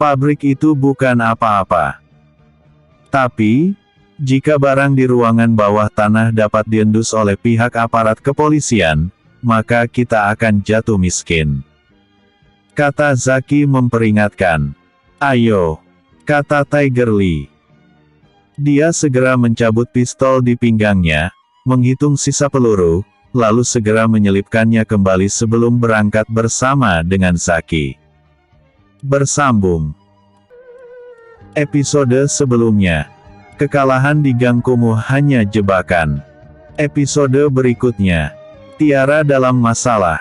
Pabrik itu bukan apa-apa. Tapi, jika barang di ruangan bawah tanah dapat diendus oleh pihak aparat kepolisian, maka kita akan jatuh miskin. Kata Zaki memperingatkan. Ayo. Kata Tiger Lee. Dia segera mencabut pistol di pinggangnya, menghitung sisa peluru, lalu segera menyelipkannya kembali sebelum berangkat bersama dengan Zaki. Bersambung. Episode sebelumnya. Kekalahan di Gang Kumuh hanya jebakan. Episode berikutnya. Tiara dalam masalah.